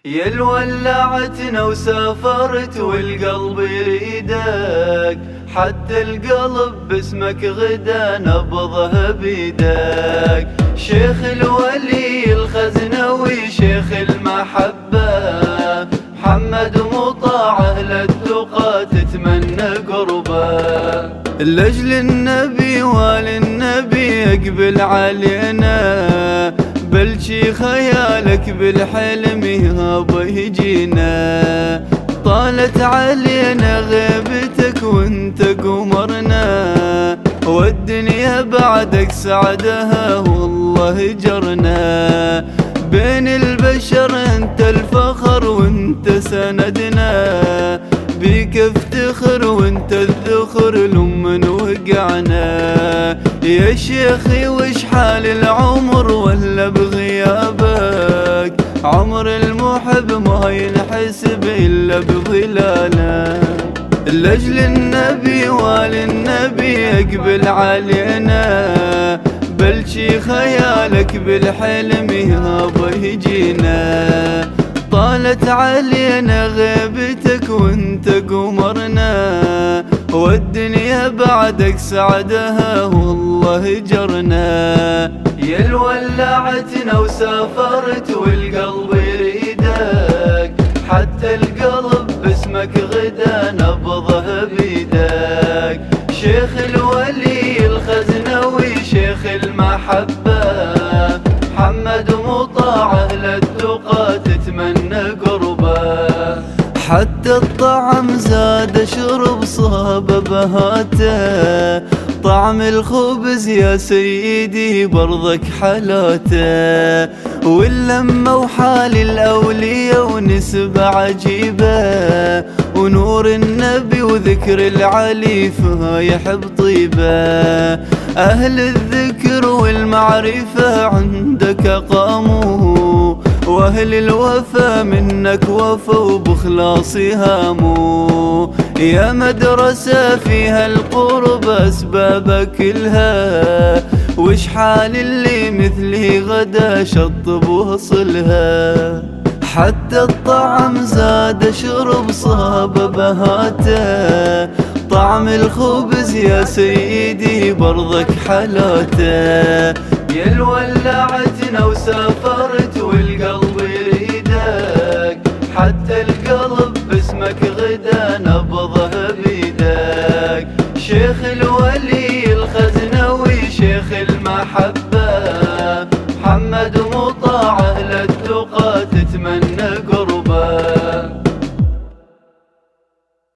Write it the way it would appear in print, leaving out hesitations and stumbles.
يا الولعتنا وسافرت والقلب يريدك، حتى القلب باسمك غدا نبضه بيدك. شيخ الولي الخزنوي شيخ المحبة، محمد مطاع أهل التقى تتمنى قربه. لأجل النبي والنبي اقبل علينا، بلشي خيالك بالحلم يابا يجينا. طالت علينا غيبتك وانت قمرنا، والدنيا بعدك سعدها والله جرنا. بين البشر انت الفخر وانت سندنا، بيك افتخر وانت الذخر لمن وقعنا. يا شيخي وش حال العمر ولا بغيابك، عمر المحب ما ينحسب الا بظلاله. لاجل النبي والنبي اقبل علينا، بلشي خيالك بالحلم يابا يجينا. طالت علينا غيبتك وانت قمرنا، والدنيا بعدك سعدها والله جرنا. يا الولعتنا وسافرت والقلب يريدك، حتى القلب باسمك غدا نبضه بيدك. شيخ الولي الخزنوي شيخ المحبة، محمد مطاع أهل التقى تتمنى قربه. حتى الطعم زاد شرب صاب بهاته، طعم الخبز يا سيدي برضك حلاته. واللمة وحال الأولية ونسبة عجيبة، ونور النبي وذكر العلي فيها يحب طيبة. أهل الذكر والمعرفة عندك قاموا، واهل الوفا منك وفوا بخلاص هاموا. يا مدرسة فيها القرب اسبابك كلها، وش حال اللي مثلي غدا شطب وصلها. حتى الطعم زاد شرب صاب بهاته، طعم الخبز يا سيدي برضك حلاته. يا الولعتنا وسافرت والقلب يريدك، حتى القلب باسمك غدا نبضه بيدك. شيخ الولي الخزنوي شيخ المحبة، محمد مطاع أهل التقى تتمنى قربه.